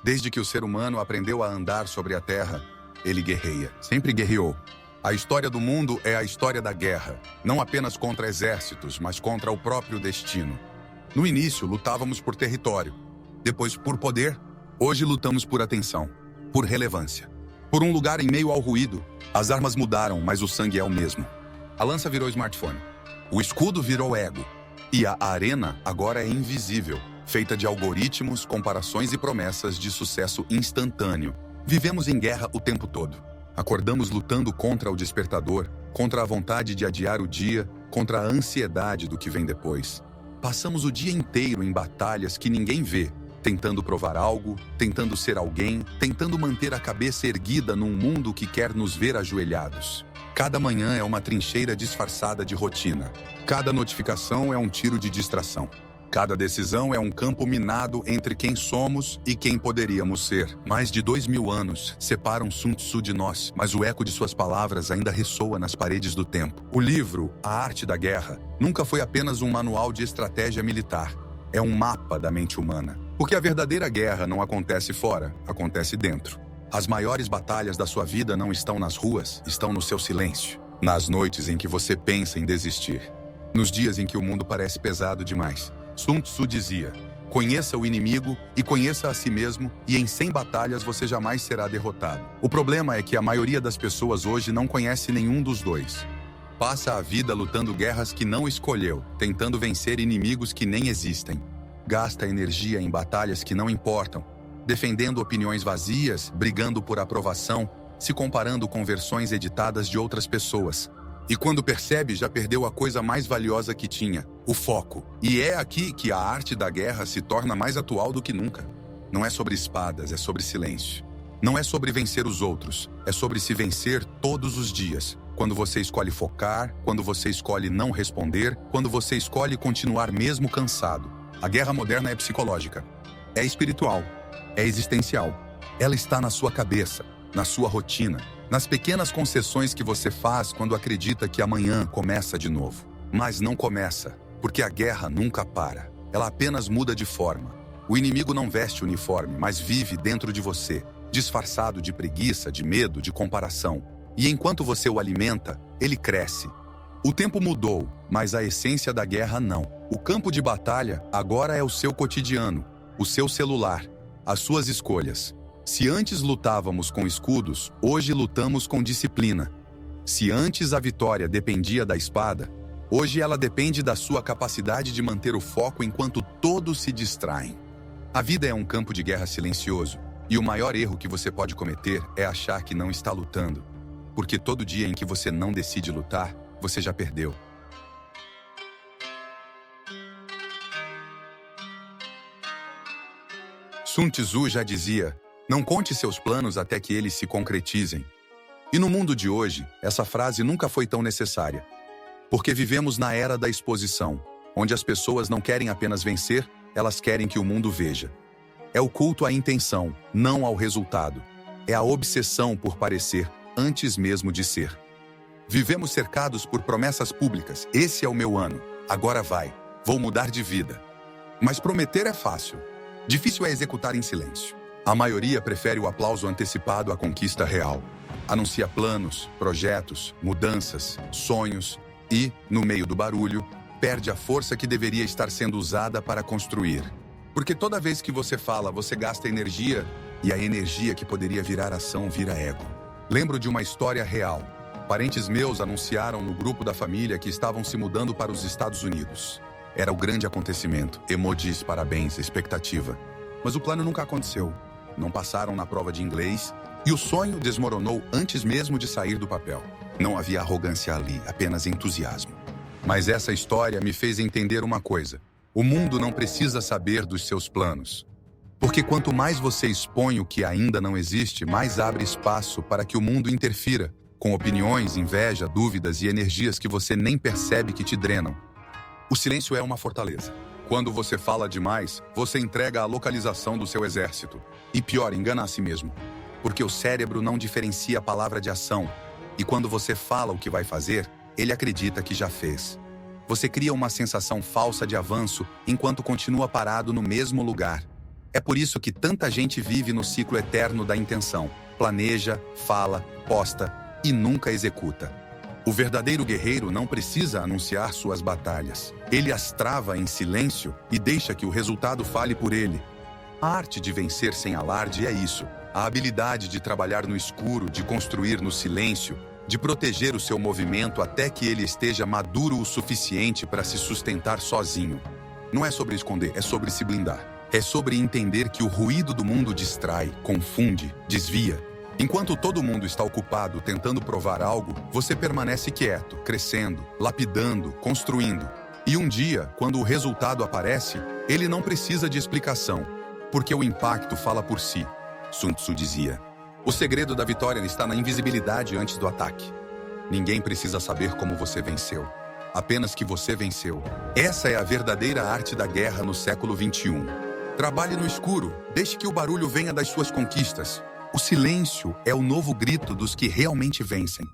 Desde que o ser humano aprendeu a andar sobre a terra, ele guerreia. Sempre guerreou. A história do mundo é a história da guerra, não apenas contra exércitos, mas contra o próprio destino. No início, lutávamos por território, depois por poder. Hoje lutamos por atenção, por relevância, por um lugar em meio ao ruído. As armas mudaram, mas o sangue é o mesmo. A lança virou smartphone, o escudo virou ego, e a arena agora é invisível, feita de algoritmos, comparações e promessas de sucesso instantâneo. Vivemos em guerra o tempo todo. Acordamos lutando contra o despertador, contra a vontade de adiar o dia, contra a ansiedade do que vem depois. Passamos o dia inteiro em batalhas que ninguém vê, tentando provar algo, tentando ser alguém, tentando manter a cabeça erguida num mundo que quer nos ver ajoelhados. Cada manhã é uma trincheira disfarçada de rotina. Cada notificação é um tiro de distração. Cada decisão é um campo minado entre quem somos e quem poderíamos ser. Mais de 2000 anos separam Sun Tzu de nós, mas o eco de suas palavras ainda ressoa nas paredes do tempo. O livro, A Arte da Guerra, nunca foi apenas um manual de estratégia militar. É um mapa da mente humana. Porque a verdadeira guerra não acontece fora, acontece dentro. As maiores batalhas da sua vida não estão nas ruas, estão no seu silêncio. Nas noites em que você pensa em desistir. Nos dias em que o mundo parece pesado demais. Sun Tzu dizia: conheça o inimigo e conheça a si mesmo, e em 100 batalhas você jamais será derrotado. O problema é que a maioria das pessoas hoje não conhece nenhum dos dois. Passa a vida lutando guerras que não escolheu, tentando vencer inimigos que nem existem. Gasta energia em batalhas que não importam, defendendo opiniões vazias, brigando por aprovação, se comparando com versões editadas de outras pessoas. E quando percebe, já perdeu a coisa mais valiosa que tinha, o foco. E é aqui que a arte da guerra se torna mais atual do que nunca. Não é sobre espadas, é sobre silêncio. Não é sobre vencer os outros, é sobre se vencer todos os dias. Quando você escolhe focar, quando você escolhe não responder, quando você escolhe continuar mesmo cansado. A guerra moderna é psicológica, é espiritual, é existencial. Ela está na sua cabeça, na sua rotina, nas pequenas concessões que você faz quando acredita que amanhã começa de novo. Mas não começa, porque a guerra nunca para. Ela apenas muda de forma. O inimigo não veste uniforme, mas vive dentro de você, disfarçado de preguiça, de medo, de comparação. E enquanto você o alimenta, ele cresce. O tempo mudou, mas a essência da guerra não. O campo de batalha agora é o seu cotidiano, o seu celular, as suas escolhas. Se antes lutávamos com escudos, hoje lutamos com disciplina. Se antes a vitória dependia da espada, hoje ela depende da sua capacidade de manter o foco enquanto todos se distraem. A vida é um campo de guerra silencioso, e o maior erro que você pode cometer é achar que não está lutando. Porque todo dia em que você não decide lutar, você já perdeu. Sun Tzu já dizia: não conte seus planos até que eles se concretizem. E no mundo de hoje, essa frase nunca foi tão necessária. Porque vivemos na era da exposição, onde as pessoas não querem apenas vencer, elas querem que o mundo veja. É o culto à intenção, não ao resultado. É a obsessão por parecer, antes mesmo de ser. Vivemos cercados por promessas públicas. Esse é o meu ano. Agora vai. Vou mudar de vida. Mas prometer é fácil. Difícil é executar em silêncio. A maioria prefere o aplauso antecipado à conquista real. Anuncia planos, projetos, mudanças, sonhos e, no meio do barulho, perde a força que deveria estar sendo usada para construir. Porque toda vez que você fala, você gasta energia, e a energia que poderia virar ação vira ego. Lembro de uma história real. Parentes meus anunciaram no grupo da família que estavam se mudando para os Estados Unidos. Era o grande acontecimento, emojis, parabéns, expectativa. Mas o plano nunca aconteceu. Não passaram na prova de inglês e o sonho desmoronou antes mesmo de sair do papel. Não havia arrogância ali, apenas entusiasmo. Mas essa história me fez entender uma coisa. O mundo não precisa saber dos seus planos. Porque quanto mais você expõe o que ainda não existe, mais abre espaço para que o mundo interfira, com opiniões, inveja, dúvidas e energias que você nem percebe que te drenam. O silêncio é uma fortaleza. Quando você fala demais, você entrega a localização do seu exército. E pior, engana a si mesmo. Porque o cérebro não diferencia a palavra de ação. E quando você fala o que vai fazer, ele acredita que já fez. Você cria uma sensação falsa de avanço enquanto continua parado no mesmo lugar. É por isso que tanta gente vive no ciclo eterno da intenção. Planeja, fala, posta e nunca executa. O verdadeiro guerreiro não precisa anunciar suas batalhas. Ele as trava em silêncio e deixa que o resultado fale por ele. A arte de vencer sem alarde é isso. A habilidade de trabalhar no escuro, de construir no silêncio, de proteger o seu movimento até que ele esteja maduro o suficiente para se sustentar sozinho. Não é sobre esconder, é sobre se blindar. É sobre entender que o ruído do mundo distrai, confunde, desvia. Enquanto todo mundo está ocupado tentando provar algo, você permanece quieto, crescendo, lapidando, construindo. E um dia, quando o resultado aparece, ele não precisa de explicação, porque o impacto fala por si. Sun Tzu dizia: o segredo da vitória está na invisibilidade antes do ataque. Ninguém precisa saber como você venceu. Apenas que você venceu. Essa é a verdadeira arte da guerra no século XXI. Trabalhe no escuro, deixe que o barulho venha das suas conquistas. O silêncio é o novo grito dos que realmente vencem.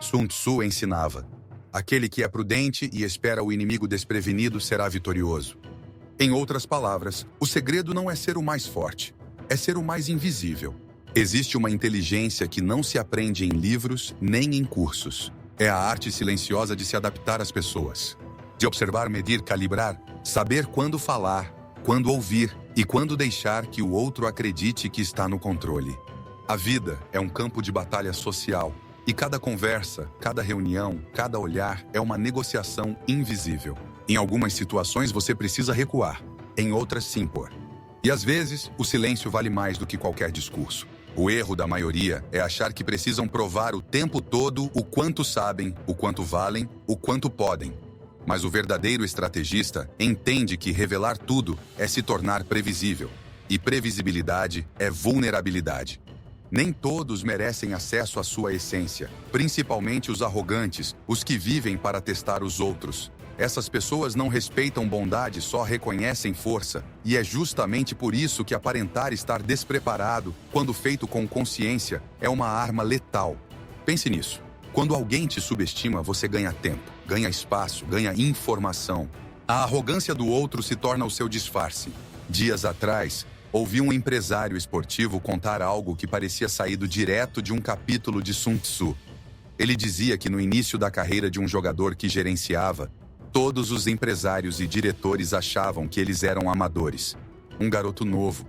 Sun Tzu ensinava: aquele que é prudente e espera o inimigo desprevenido será vitorioso. Em outras palavras, o segredo não é ser o mais forte, é ser o mais invisível. Existe uma inteligência que não se aprende em livros nem em cursos. É a arte silenciosa de se adaptar às pessoas. De observar, medir, calibrar, saber quando falar, quando ouvir e quando deixar que o outro acredite que está no controle. A vida é um campo de batalha social e cada conversa, cada reunião, cada olhar é uma negociação invisível. Em algumas situações você precisa recuar, em outras se impor. E às vezes o silêncio vale mais do que qualquer discurso. O erro da maioria é achar que precisam provar o tempo todo o quanto sabem, o quanto valem, o quanto podem. Mas o verdadeiro estrategista entende que revelar tudo é se tornar previsível. E previsibilidade é vulnerabilidade. Nem todos merecem acesso à sua essência, principalmente os arrogantes, os que vivem para testar os outros. Essas pessoas não respeitam bondade, só reconhecem força, e é justamente por isso que aparentar estar despreparado, quando feito com consciência, é uma arma letal. Pense nisso. Quando alguém te subestima, você ganha tempo, ganha espaço, ganha informação. A arrogância do outro se torna o seu disfarce. Dias atrás, ouvi um empresário esportivo contar algo que parecia saído direto de um capítulo de Sun Tzu. Ele dizia que no início da carreira de um jogador que gerenciava, todos os empresários e diretores achavam que eles eram amadores. Um garoto novo,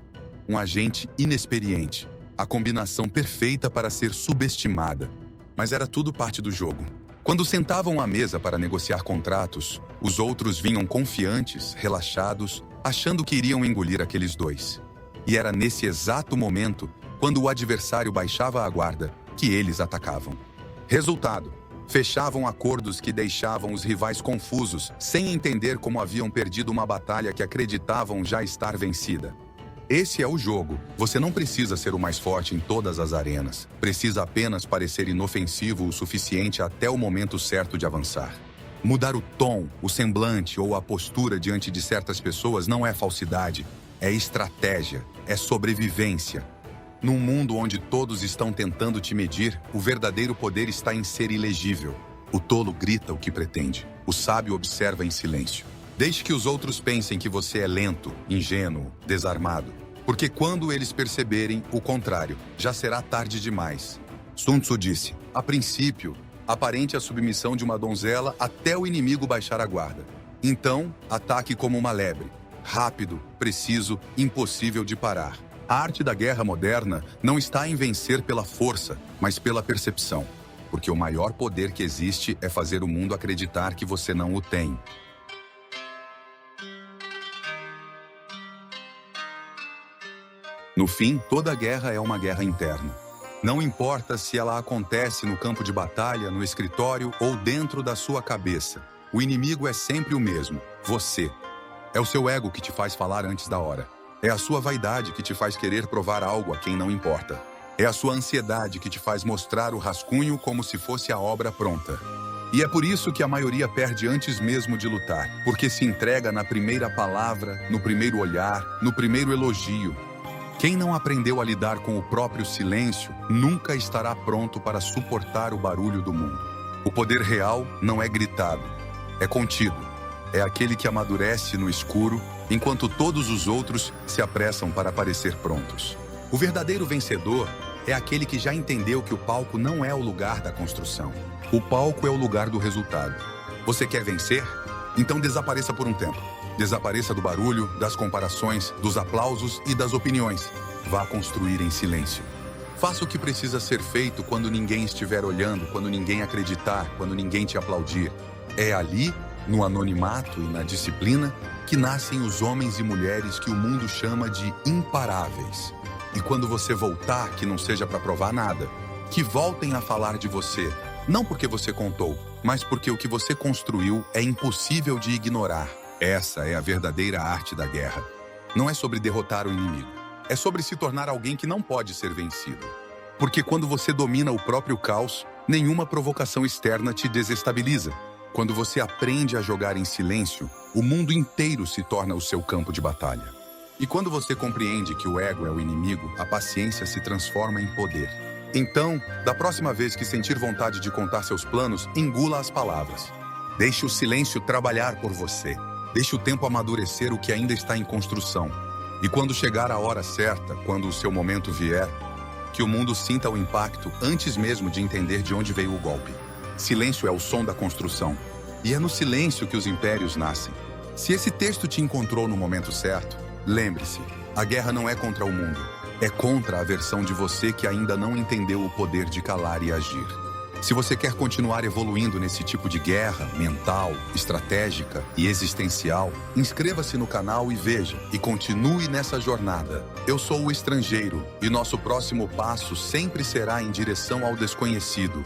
um agente inexperiente, a combinação perfeita para ser subestimada. Mas era tudo parte do jogo. Quando sentavam à mesa para negociar contratos, os outros vinham confiantes, relaxados, achando que iriam engolir aqueles dois. E era nesse exato momento, quando o adversário baixava a guarda, que eles atacavam. Resultado: fechavam acordos que deixavam os rivais confusos, sem entender como haviam perdido uma batalha que acreditavam já estar vencida. Esse é o jogo. Você não precisa ser o mais forte em todas as arenas. Precisa apenas parecer inofensivo o suficiente até o momento certo de avançar. Mudar o tom, o semblante ou a postura diante de certas pessoas não é falsidade, é estratégia, é sobrevivência. Num mundo onde todos estão tentando te medir, o verdadeiro poder está em ser ilegível. O tolo grita o que pretende. O sábio observa em silêncio. Deixe que os outros pensem que você é lento, ingênuo, desarmado. Porque quando eles perceberem o contrário, já será tarde demais. Sun Tzu disse: a princípio, aparente a submissão de uma donzela até o inimigo baixar a guarda. Então, ataque como uma lebre. Rápido, preciso, impossível de parar. A arte da guerra moderna não está em vencer pela força, mas pela percepção. Porque o maior poder que existe é fazer o mundo acreditar que você não o tem. No fim, toda guerra é uma guerra interna. Não importa se ela acontece no campo de batalha, no escritório ou dentro da sua cabeça. O inimigo é sempre o mesmo: você. É o seu ego que te faz falar antes da hora. É a sua vaidade que te faz querer provar algo a quem não importa. É a sua ansiedade que te faz mostrar o rascunho como se fosse a obra pronta. E é por isso que a maioria perde antes mesmo de lutar, porque se entrega na primeira palavra, no primeiro olhar, no primeiro elogio. Quem não aprendeu a lidar com o próprio silêncio, nunca estará pronto para suportar o barulho do mundo. O poder real não é gritado, é contido. É aquele que amadurece no escuro, enquanto todos os outros se apressam para parecer prontos. O verdadeiro vencedor é aquele que já entendeu que o palco não é o lugar da construção. O palco é o lugar do resultado. Você quer vencer? Então desapareça por um tempo. Desapareça do barulho, das comparações, dos aplausos e das opiniões. Vá construir em silêncio. Faça o que precisa ser feito quando ninguém estiver olhando, quando ninguém acreditar, quando ninguém te aplaudir. É ali, no anonimato e na disciplina, que nascem os homens e mulheres que o mundo chama de imparáveis. E quando você voltar, que não seja para provar nada, que voltem a falar de você, não porque você contou, mas porque o que você construiu é impossível de ignorar. Essa é a verdadeira arte da guerra. Não é sobre derrotar o inimigo. É sobre se tornar alguém que não pode ser vencido. Porque quando você domina o próprio caos, nenhuma provocação externa te desestabiliza. Quando você aprende a jogar em silêncio, o mundo inteiro se torna o seu campo de batalha. E quando você compreende que o ego é o inimigo, a paciência se transforma em poder. Então, da próxima vez que sentir vontade de contar seus planos, engula as palavras. Deixe o silêncio trabalhar por você. Deixe o tempo amadurecer o que ainda está em construção. E quando chegar a hora certa, quando o seu momento vier, que o mundo sinta o impacto antes mesmo de entender de onde veio o golpe. Silêncio é o som da construção. E é no silêncio que os impérios nascem. Se esse texto te encontrou no momento certo, lembre-se, a guerra não é contra o mundo. É contra a versão de você que ainda não entendeu o poder de calar e agir. Se você quer continuar evoluindo nesse tipo de guerra mental, estratégica e existencial, inscreva-se no canal e veja, e continue nessa jornada. Eu sou o Estrangeiro, e nosso próximo passo sempre será em direção ao desconhecido.